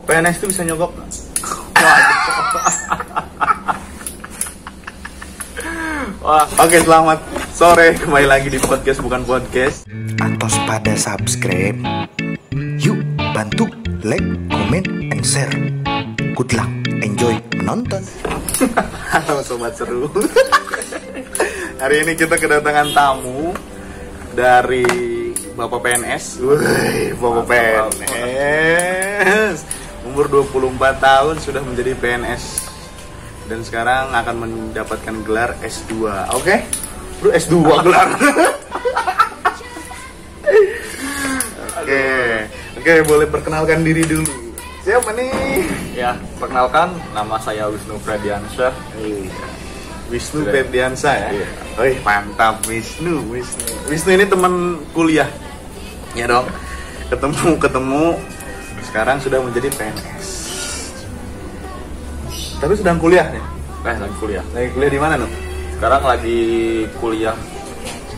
PNS itu bisa nyogok? Wah, oke, selamat sore, kembali lagi di podcast bukan podcast. Antos pada subscribe. Yuk bantu like, comment, and share. Good luck, enjoy menonton. Halo sobat seru. Hari ini kita kedatangan tamu dari Bapak PNS. Wih, Bapak PNS. Umur 24 tahun sudah menjadi PNS. Dan sekarang akan mendapatkan gelar S2. Oke? Bro, S2 gelar. Oke, boleh perkenalkan diri dulu. Siapa nih? Ya, perkenalkan, nama saya Wisnu Frediansyah. Wisnu Frediansyah ya? Iya. Wih, mantap Wisnu. Wisnu ini teman kuliah. Ya dong. Ketemu. Sekarang sudah menjadi PNS. Tapi sedang kuliah nih? Lagi kuliah. Lagi kuliah di mana, Nuh? Sekarang lagi kuliah,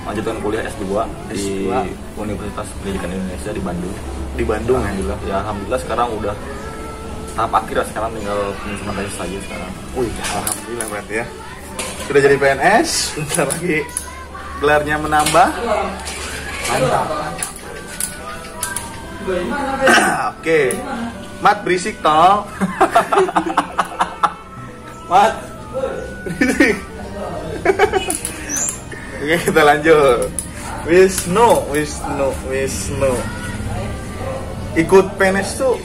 lanjutkan kuliah S2 di Universitas Pendidikan Indonesia di Bandung. Di Bandung, alhamdulillah. Ya, alhamdulillah sekarang udah tahap akhir, sekarang tinggal penyusunan tesis saja sekarang. Wih, alhamdulillah berarti ya. Sudah jadi PNS, bentar lagi gelarnya menambah. Mantap. Oke. Mat, berisik toh. Mat, berisik. Oke, kita lanjut. Wisnu. Ikut PNS tuh,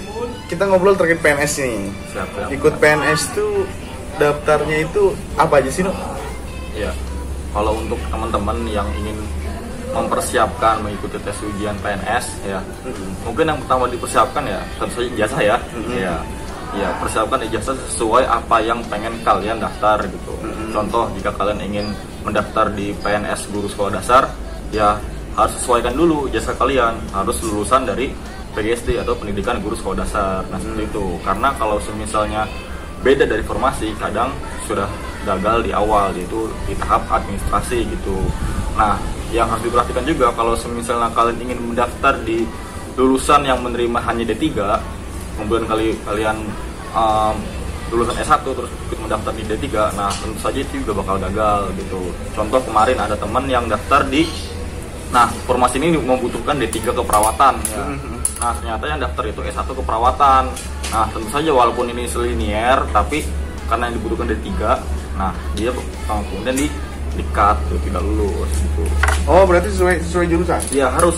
kita ngobrol terkait PNS nih. Siap. Ikut PNS tuh daftarnya itu apa aja sih, Nuh? Ya, kalau untuk teman-teman yang ingin mempersiapkan mengikuti tes ujian PNS ya, mungkin yang pertama dipersiapkan ya tentu saja ijazah ya. Ya, persiapkan ijazah sesuai apa yang pengen kalian daftar gitu. Contoh, jika kalian ingin mendaftar di PNS guru sekolah dasar, ya harus sesuaikan dulu ijazah kalian, harus lulusan dari PGSD atau pendidikan guru sekolah dasar. Nah, seperti itu. Karena kalau misalnya beda dari formasi, kadang sudah gagal di awal, yaitu di tahap administrasi gitu. Nah, yang harus diperhatikan juga kalau misalnya kalian ingin mendaftar di lulusan yang menerima hanya D3, kemudian kalian lulusan S1 terus ikut mendaftar di D3, nah tentu saja itu juga bakal gagal gitu. Contoh, kemarin ada teman yang daftar di, nah formasi ini membutuhkan D3 keperawatan ya. Nah ternyata yang daftar itu S1 keperawatan. Nah tentu saja walaupun ini selinier, tapi karena yang dibutuhkan D3, nah dia kemudian di-cut, tidak lulus gitu. Oh, berarti sesuai jurusan? Ya, harus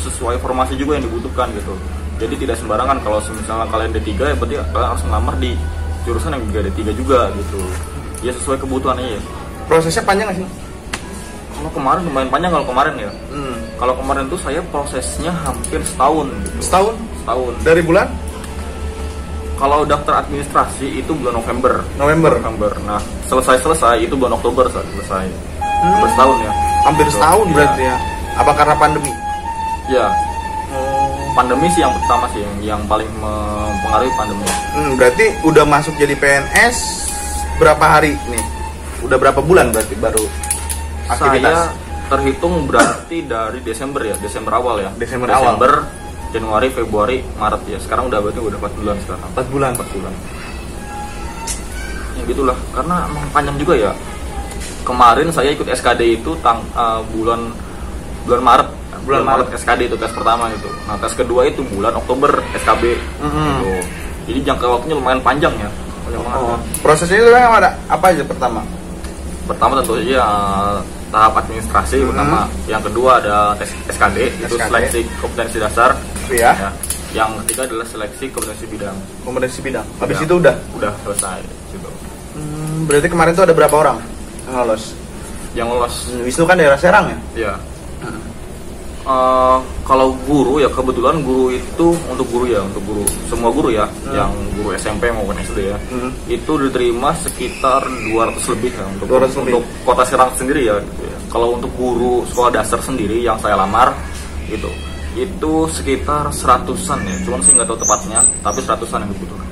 sesuai formasi juga yang dibutuhkan gitu. Jadi tidak sembarangan kalau misalnya kalian D3 ya berarti kalian harus melamar di jurusan yang juga D3 juga gitu. Ya sesuai kebutuhannya ya. Prosesnya panjang nggak sih? Kalau kemarin lumayan panjang kalau kemarin ya. Kalau kemarin tuh saya prosesnya hampir setahun gitu. Setahun. Dari bulan? Kalau daftar administrasi itu bulan November. Nah, selesai itu bulan Oktober selesai. Hampir setahun ya. Hampir setahun berarti ya. Apa karena pandemi? Ya. Pandemi sih yang pertama sih, yang paling mempengaruhi pandemi. Berarti udah masuk jadi PNS berapa hari nih? Udah berapa bulan berarti baru aktivitas? Saya terhitung berarti dari Desember awal ya. Desember, Januari, Februari, Maret ya. Sekarang udah berarti udah 4 bulan sekarang. 4 bulan. Ya gitulah, karena emang panjang juga ya. Kemarin saya ikut SKD itu bulan Maret. Bulan Maret SKD itu tes pertama gitu. Nah, tes kedua itu bulan Oktober SKB. Gitu. Jadi jangka waktunya lumayan panjang ya. Prosesnya itu memang ada apa aja pertama? Pertama tentu saja tahap administrasi pertama. Yang kedua ada tes SKD, itu seleksi kompetensi dasar. Iya. Ya. Yang ketiga adalah seleksi kompetensi bidang. Habis itu udah selesai gitu. Berarti kemarin tuh ada berapa orang yang lolos? Wisnu kan daerah Serang ya? Iya. Kalau guru ya, kebetulan guru itu untuk guru semua guru ya, yang guru SMP maupun SD ya, itu diterima sekitar 200 lebih ya untuk kota Serang sendiri ya, gitu ya. Kalau untuk guru sekolah dasar sendiri yang saya lamar itu sekitar 100-an ya, cuman saya nggak tahu tepatnya, tapi 100-an yang dibutuhkan.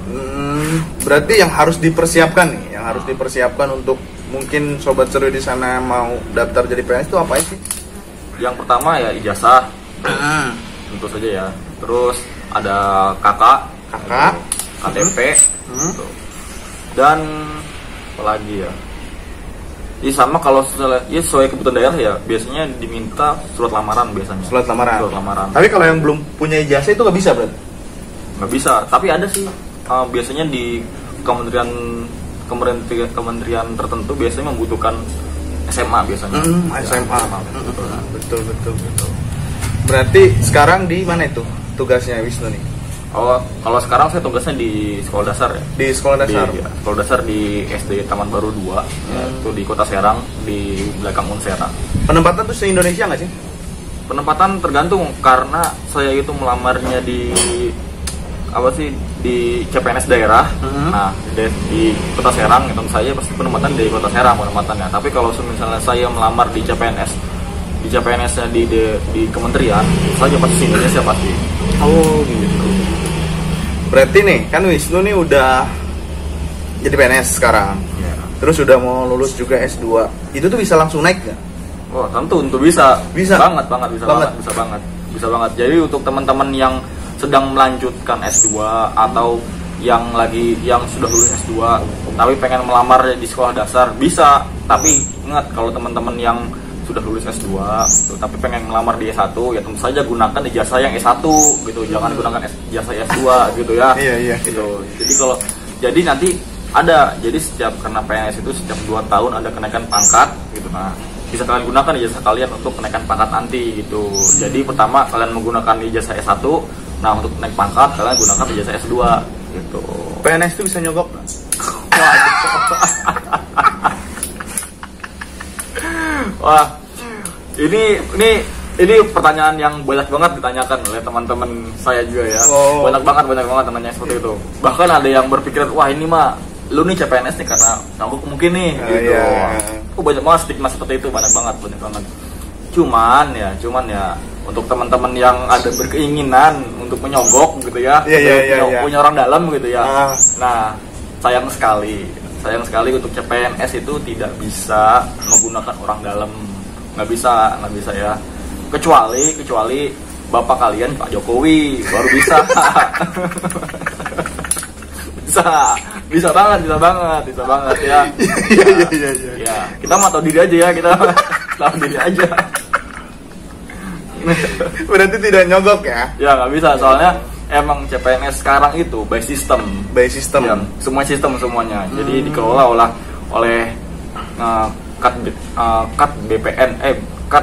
Berarti yang harus dipersiapkan untuk mungkin sobat seru di sana mau daftar jadi PNS itu apa sih? Yang pertama ya ijazah, tentu saja ya. Terus ada kakak kakak, KTP, gitu. Dan apalagi ya. Jadi sama kalau ya sesuai kebutuhan daerah ya biasanya diminta surat lamaran biasanya. Surat lamaran. Surat lamaran. Tapi kalau yang belum punya ijazah itu nggak bisa berarti? Nggak bisa. Tapi ada sih biasanya di kementerian tertentu biasanya membutuhkan SMA biasanya. SMA. Betul. Berarti sekarang di mana itu tugasnya Wisnu nih? Oh, kalau sekarang saya tugasnya di sekolah dasar ya. Di sekolah dasar. Sekolah dasar di SD Taman Baru 2, itu di Kota Serang, di belakang Unsera. Penempatan tuh se-Indonesia nggak sih? Penempatan tergantung karena saya itu melamarnya di CPNS daerah. Nah, di Kota Serang itu saya pasti penempatan di Kota Serang penempatannya. Tapi kalau misalnya saya melamar di CPNS-nya di kementerian, saya pasti Indonesia pasti. Oh, gitu. Berarti nih, kan Wisnu nih udah jadi PNS sekarang. Ya. Terus udah mau lulus juga S2. Itu tuh bisa langsung naik nggak? Oh, tentu bisa. Bisa. Banget, bisa banget. Jadi untuk teman-teman yang sedang melanjutkan S2 atau yang sudah lulus S2 tapi pengen melamar di sekolah dasar bisa. Tapi ingat kalau teman-teman yang sudah lulus S2 tapi pengen melamar di S1 ya tentu saja gunakan ijazah yang S1 gitu, jangan gunakan ijazah S2 gitu ya. Iya gitu. Jadi nanti karena PNS itu setiap 2 tahun ada kenaikan pangkat gitu. Nah, bisa kalian gunakan ijazah kalian untuk kenaikan pangkat nanti gitu. Jadi pertama kalian menggunakan ijazah S1, nah untuk naik pangkat kalian gunakan ijazah S2 gitu. PNS itu bisa nyogok nggak? Wah, ini pertanyaan yang banyak banget ditanyakan oleh teman-teman saya juga ya. Banyak banget temannya seperti itu. Bahkan ada yang berpikiran, wah ini mah lu nih CPNS nih karena nyogok mungkin nih gitu. Banyak banget stigma seperti itu, banyak banget. Cuman ya untuk teman-teman yang ada berkeinginan untuk menyogok gitu ya, punya orang dalam gitu ya. Nah, sayang sekali untuk CPNS itu tidak bisa menggunakan orang dalam, nggak bisa ya, kecuali bapak kalian Pak Jokowi baru bisa. bisa banget ya. Iya, kita mah tahu diri aja ya, kita tahu diri aja. Berarti tidak nyogok ya? Ya nggak bisa, soalnya emang CPNS sekarang itu by system ya, semuanya. Jadi dikelola oleh kat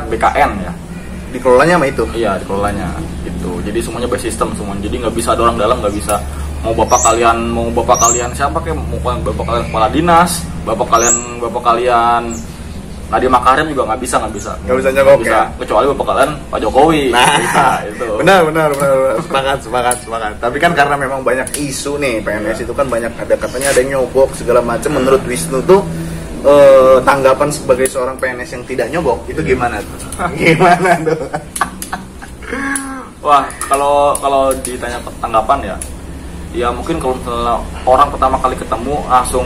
BKN ya. Dikelolanya sama itu? Iya, dikelolanya itu. Jadi semuanya by system semuanya. Jadi nggak bisa ada orang dalam, nggak bisa. Mau bapak kalian siapa kayak, mau bapak kalian kepala dinas, bapak kalian Nadiem Makarim juga nggak bisa nyogok ya? Kecuali bapak kalian Pak Jokowi. Nah, bisa, itu. Benar. Sepakat. Tapi kan karena memang banyak isu nih PNS itu kan banyak, ada katanya ada yang nyogok segala macam. Menurut Wisnu tuh tanggapan sebagai seorang PNS yang tidak nyogok itu gimana tuh? Wah, kalau ditanya tanggapan ya mungkin kalau misalnya orang pertama kali ketemu langsung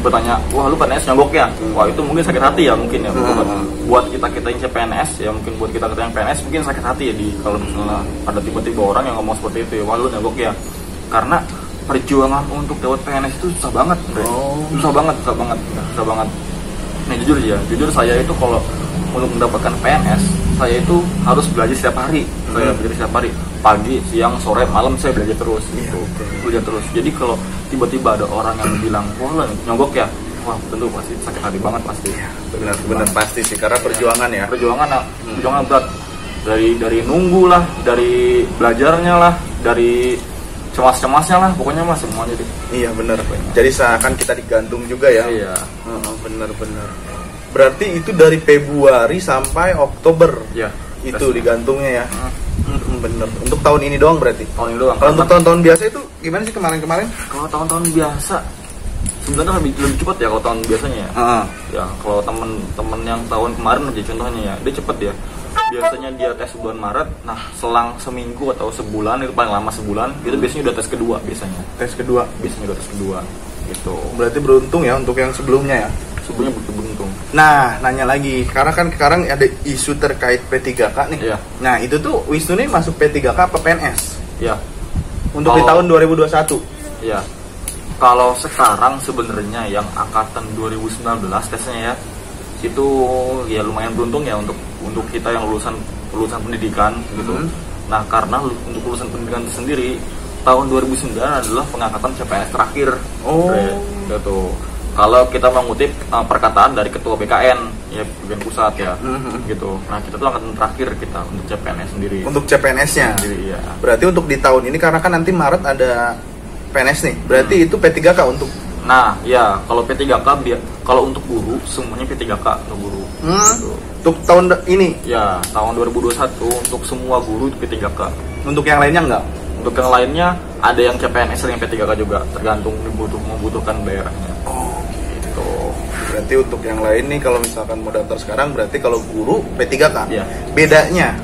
bertanya, wah lu PNS nyogok ya? Wah itu mungkin sakit hati ya mungkin ya. Buat kita yang CPNS ya, mungkin buat kita yang PNS mungkin sakit hati ya kalau misalnya ada tiba-tiba orang yang ngomong seperti itu ya, wah lu nyogok ya. Karena perjuangan untuk dapat PNS itu susah banget, susah banget. Nah jujur saya itu kalau untuk mendapatkan PNS saya itu harus belajar setiap hari. Pagi, siang, sore, malam saya belajar terus. Jadi kalau tiba-tiba ada orang yang bilang, wah lo nyogok ya, wah tentu pasti sakit hati banget pasti. Benar pasti sih, karena perjuangan ya. Perjuangan berat. Dari nunggu lah, dari belajarnya lah, dari cemas-cemasnya lah, pokoknya mah semuanya deh. Iya benar. Jadi seakan kita digantung juga ya. Iya. Benar. Berarti itu dari Februari sampai Oktober. Iya. Itu digantungnya ya. Bener. Untuk tahun ini doang berarti? Tahun ini doang. Kalau untuk tahun-tahun biasa itu gimana sih kemarin? Kalau tahun-tahun biasa sebenarnya lebih cepat ya kalau tahun biasanya ya. Ya kalau temen yang tahun kemarin aja contohnya ya, dia cepet ya. Biasanya dia tes bulan Maret, nah selang seminggu atau sebulan, itu paling lama sebulan, itu biasanya udah tes kedua biasanya. Biasanya udah tes kedua gitu. Berarti beruntung ya untuk yang sebelumnya ya. Sebelumnya beruntung. Nah, nanya lagi, karena kan sekarang ada isu terkait P3K nih. Iya. Nah, itu tuh Wisnu nih masuk P3K apa PNS? Iya. Untuk di tahun 2021. Iya. Kalau sekarang sebenarnya yang angkatan 2019 tesnya ya, itu ya lumayan beruntung ya untuk kita yang lulusan pendidikan gitu. Nah, karena untuk lulusan pendidikan itu sendiri tahun 2009 adalah pengangkatan CPNS terakhir. Gitu. Kalau kita mengutip perkataan dari ketua BKN ya, bagian pusat ya, gitu. Nah, kita tuh angkatan terakhir kita untuk CPNS sendiri. Untuk CPNS-nya. Iya. Berarti untuk di tahun ini karena kan nanti Maret ada PNS nih. Berarti itu P3K untuk. Nah, ya kalau P3K kalau untuk guru semuanya P3K untuk guru. Gitu. Untuk tahun ini? Ya, tahun 2021 untuk semua guru itu P3K. Untuk yang lainnya enggak? Untuk yang lainnya ada yang CPNS dan yang P3K juga, tergantung membutuhkan daerahnya. Gitu. Berarti untuk yang lain nih kalau misalkan mau daftar sekarang berarti kalau guru P3K. Iya. Bedanya?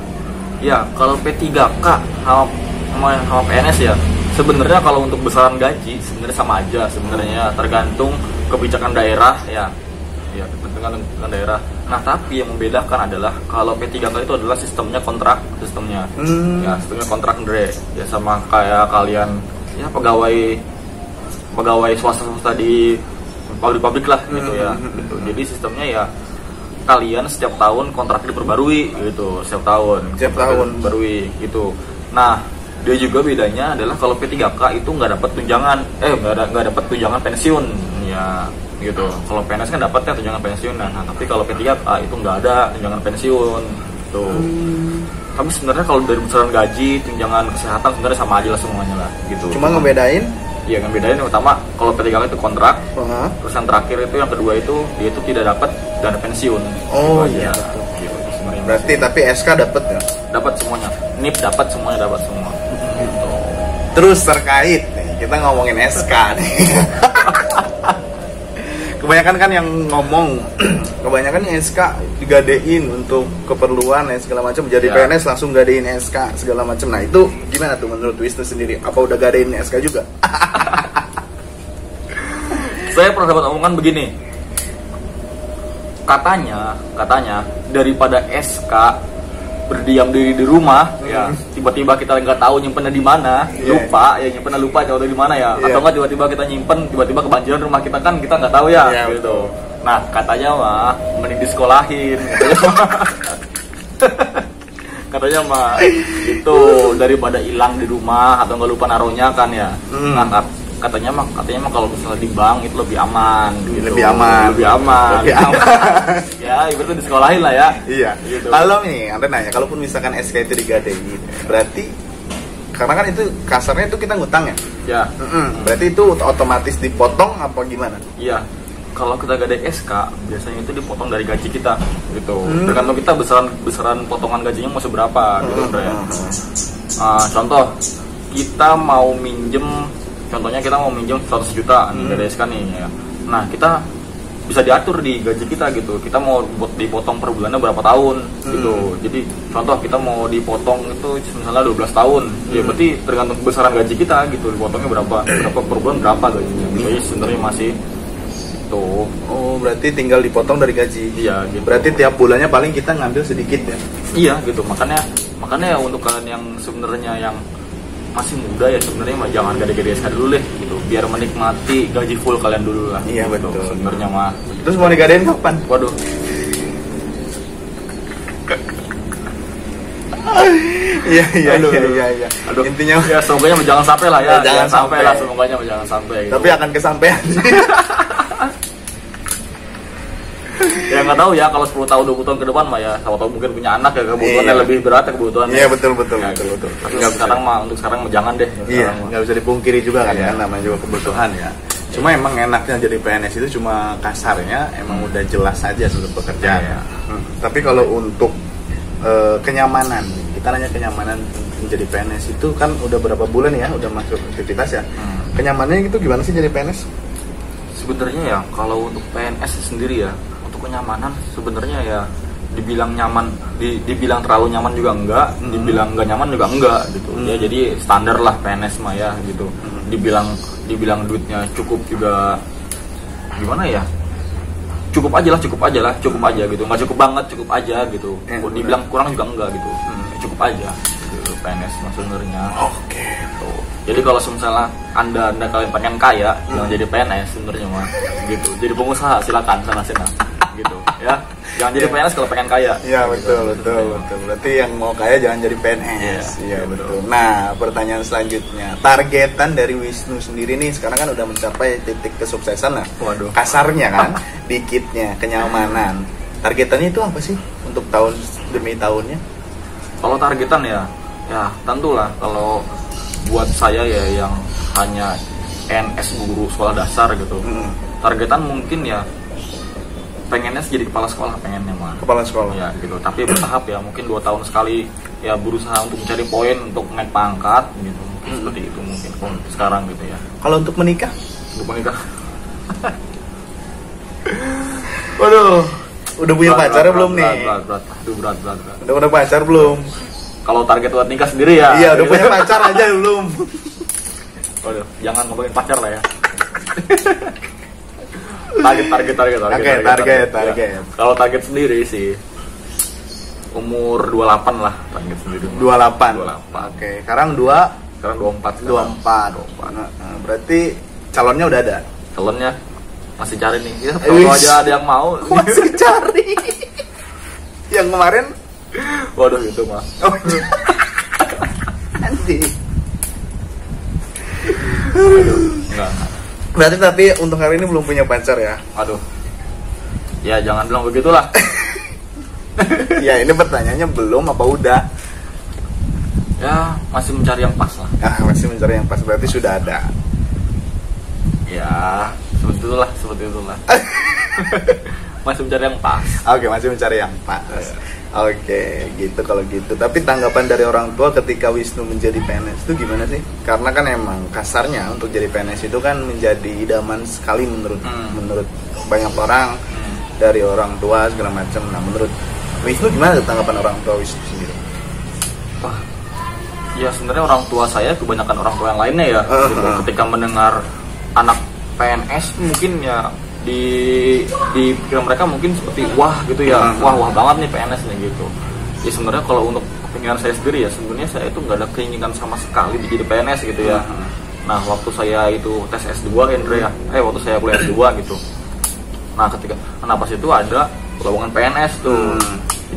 Ya, kalau P3K sama PNS ya, sebenarnya kalau untuk besaran gaji sebenarnya sama aja sebenarnya, tergantung kebijakan daerah ya. Ya, tergantung daerah. Nah, tapi yang membedakan adalah kalau P3K itu adalah sistemnya kontrak, ya sistemnya kontrak ya, sama kayak kalian ya pegawai swasta di pabrik lah gitu ya. Gitu. Jadi sistemnya ya kalian setiap tahun kontrak diperbarui gitu, setiap tahun diperbarui gitu. Nah, dia juga bedanya adalah kalau P3K itu nggak dapat tunjangan pensiun ya gitu. Kalau PNS kan dapatnya tunjangan pensiun, nah tapi kalau P3K itu nggak ada tunjangan pensiun gitu. Tapi sebenarnya kalau dari besaran gaji, tunjangan kesehatan sebenarnya sama aja lah semuanya lah gitu. Cuma ngebedain? Iya, ngebedain yang utama kalau P3K itu kontrak, terus yang terakhir itu yang kedua itu dia itu tidak dapat dana pensiun. Oh gitu iya. Gitu, berarti tapi SK dapat ya? Dapat semuanya, NIP dapat semuanya, dapat semua. Gitu. Terus terkait nih, kita ngomongin SK nih. Kebanyakan kan yang ngomong, kebanyakan yang SK digadein untuk keperluan dan segala macam, jadi PNS langsung gadein SK segala macam. Nah, itu gimana tuh menurut Wisnu sendiri? Apa udah gadein SK juga? Saya pernah dapat omongan begini. Katanya daripada SK berdiam diri di rumah, ya tiba-tiba kita nggak tahu nyimpennya di mana, lupa jauh di mana ya, atau nggak tiba-tiba kita nyimpen, tiba-tiba kebanjiran rumah kita kan kita nggak tahu ya, gitu. Nah, katanya mah mending disekolahin, katanya mah itu daripada hilang di rumah atau nggak lupa naruhnya kan ya. Nah, katanya mah kalau misalnya di bank itu lebih aman gitu. Lebih aman. Ya, ibaratnya disekolahin lah ya. Iya. Gitu. Kalau nih, Anda nanya, kalaupun misalkan SK itu digadein, berarti karena kan itu kasarnya itu kita ngutang ya. Ya. Berarti itu otomatis dipotong apa gimana? Iya. Kalau kita gadai SK, biasanya itu dipotong dari gaji kita gitu. Tergantung kita besaran potongan gajinya mau seberapa gitu, ya. Contoh, kita mau minjem 100 juta dari SK nih ya. Nah, kita bisa diatur di gaji kita gitu. Kita mau dipotong per bulannya berapa tahun gitu. Jadi contoh kita mau dipotong itu misalnya 12 tahun. Ya berarti tergantung besaran gaji kita gitu. Dipotongnya berapa per bulan berapa gajinya. Jadi sebenarnya masih itu. Oh, berarti tinggal dipotong dari gaji. Iya, gitu. Berarti tiap bulannya paling kita ngambil sedikit ya. Iya gitu. Makanya untuk kalian yang sebenarnya yang masih muda ya sebenarnya mah jangan gede-gede SK dulu deh gitu, biar menikmati gaji full kalian dulu lah. Iya gitu, betul sebenarnya mah. Terus mau digadein kapan? Waduh. Iya. Aduh. Intinya ya semoga jangan sampai lah ya. Jangan sampai lah, semoga jangan sampai gitu. Tapi akan kesampaian. Ya nggak tahu ya, kalau 10 tahun 20 tahun ke depan mah ya, kalau tahu mungkin punya anak ya kebutuhannya lebih berat ya kebutuhannya. Iya betul. Tapi untuk sekarang mah jangan deh. Iya, nggak bisa dipungkiri juga kan, namanya juga kebutuhan ya. Cuma emang enaknya jadi PNS itu cuma kasarnya emang udah jelas aja sebelum pekerjaan. Tapi kalau untuk kenyamanan, kita nanya kenyamanan menjadi PNS itu kan udah berapa bulan ya, udah masuk aktivitas ya. Kenyamanannya itu gimana sih jadi PNS? Sebenarnya ya kalau untuk PNS sendiri ya, untuk kenyamanan sebenarnya ya dibilang nyaman, dibilang terlalu nyaman juga enggak, dibilang enggak nyaman juga enggak gitu. Ya jadi standar lah PNS mah ya gitu. Dibilang duitnya cukup juga gimana ya? Cukup aja gitu. Enggak cukup banget, cukup aja gitu. Dibilang kurang juga enggak gitu. Cukup aja gitu PNS sebenarnya. Oke. Jadi kalau misalnya anda kalian pengen kaya, jangan jadi PNS sebenarnya mah, gitu. Jadi pengusaha silakan sana gitu, ya. Jangan jadi PNS kalau pengen kaya. Iya betul. Berarti yang mau kaya jangan jadi PNS. Iya betul. Nah pertanyaan selanjutnya, targetan dari Wisnu sendiri nih sekarang kan udah mencapai titik kesuksesan lah. Waduh. Kasarnya kan, dikitnya kenyamanan. Targetannya itu apa sih untuk tahun demi tahunnya? Kalau targetan ya tentulah kalau buat saya ya yang hanya NS guru sekolah dasar gitu. Targetan mungkin ya pengennya jadi kepala sekolah, pengennya mah. Kepala sekolah. Ya gitu. Tapi bertahap ya, mungkin 2 tahun sekali ya berusaha untuk mencari poin untuk naik pangkat gitu. Mungkin seperti itu mungkin kalau sekarang gitu ya. Kalau untuk menikah? Untuk menikah. Waduh. Udah punya pacar belum nih? Berat. Udah pacar belum? Kalau target buat nikah sendiri ya. Iya, udah punya pacar aja belum? Waduh, jangan ngomongin pacar lah ya. Target. Oke, target. Ya. Kalau target sendiri sih umur 28 lah target sendiri. 28. Oke, sekarang 24. Nah, berarti calonnya udah ada. Calonnya masih cari nih. Ya, kalau aja ada yang mau. Masih cari. Yang kemarin waduh itu mah. Oh, nanti. Enggak. Berarti tapi untuk hari ini belum punya pacar ya? Aduh. Ya jangan bilang begitulah. Ya ini pertanyaannya belum apa udah? Ya masih mencari yang pas lah. Masih mencari yang pas, berarti sudah ada. Ya seperti itulah. Masih mencari yang pas. Oke, masih mencari yang pas. Oke, gitu kalau gitu. Tapi tanggapan dari orang tua ketika Wisnu menjadi PNS itu gimana sih? Karena kan emang kasarnya untuk jadi PNS itu kan menjadi idaman sekali menurut banyak orang, dari orang tua segala macam. Nah, menurut Wisnu gimana tanggapan orang tua Wisnu sendiri? Wah, ya sebenarnya orang tua saya kebanyakan orang tua yang lainnya ya. Gitu. Ketika mendengar anak PNS mungkin ya di pikiran mereka mungkin seperti wah gitu ya, wah banget nih PNS nih gitu. Ya sebenarnya kalau untuk kepentingan saya sendiri ya sebenarnya saya itu nggak ada keinginan sama sekali jadi PNS gitu ya. Nah waktu saya itu tes S2 Andre ya, waktu saya kuliah S2 gitu. Nah pas itu ada lowongan PNS tuh.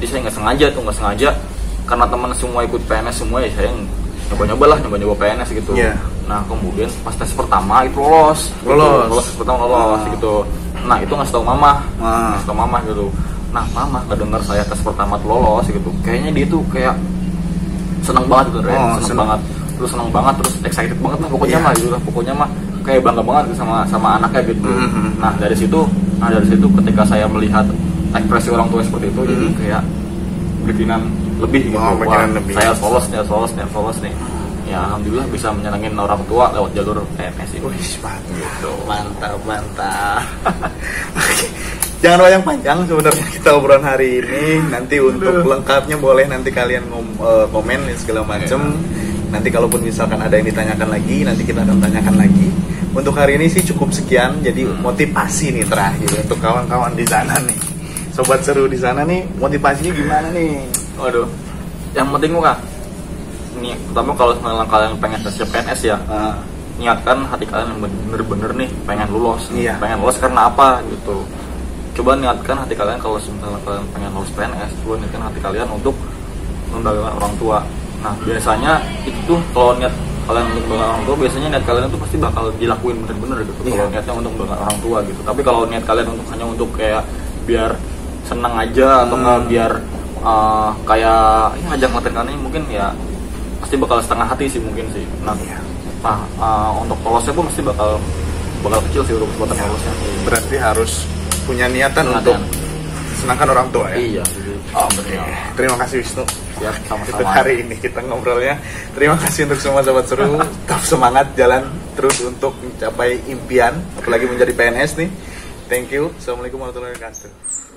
Jadi saya nggak sengaja karena teman semua ikut PNS semua ya saya nyoba PNS gitu. Nah kemudian pas tes pertama itu lolos gitu. Nah itu ngasih tau mama gitu. Nah mama nggak dengar saya tes pertama tuh lolos gitu. Kayaknya dia tuh kayak seneng banget gitu, seneng banget terus excited banget lah pokoknya mah gitu lah. Pokoknya mah kayak bangga banget gitu sama anaknya gitu. Nah dari situ ketika saya melihat ekspresi orang tua seperti itu jadi kayak berkenan lebih gitu. Saya lolos nih. Ya alhamdulillah bisa menyenangin orang tua lewat jalur PNS ini. Mantap. Jangan panjang sebenarnya kita obrolan hari ini. Nanti untuk lengkapnya boleh nanti kalian komen segala macam. Nanti kalaupun misalkan ada yang ditanyakan lagi, nanti kita akan tanyakan lagi. Untuk hari ini sih cukup sekian. Jadi motivasi nih terakhir untuk kawan-kawan di sana nih, sobat seru di sana nih, motivasinya gimana nih? Waduh, yang penting Kak, nih pertama kalau kalian pengen tes PNS ya, niatkan hati kalian yang bener-bener nih pengen lulus. Pengen lulus karena apa gitu. Coba niatkan hati kalian kalau misalnya kalian pengen lulus PNS, coba niatkan hati kalian untuk membanggakan orang tua. Nah biasanya itu tuh kalau niat kalian untuk membanggakan orang tua, biasanya niat kalian tuh pasti bakal dilakuin bener-bener gitu. Kalau niatnya untuk membanggakan orang tua gitu. Tapi kalau niat kalian untuk hanya untuk kayak biar senang aja atau nggak biar kayak ngajak ngelatih mungkin ya pasti bakal setengah hati sih mungkin sih. Untuk lolosnya pun pasti bakal kecil sih untuk kesempatan lolosnya. Berarti harus punya niatan untuk senangkan orang tua ya. Iya. Terima kasih Wisnu. Ya, sama-sama. Untuk hari ini kita ngobrolnya. Terima kasih untuk semua sobat seru. Tetap semangat jalan terus untuk mencapai impian, apalagi menjadi PNS nih. Thank you. Assalamualaikum warahmatullahi wabarakatuh.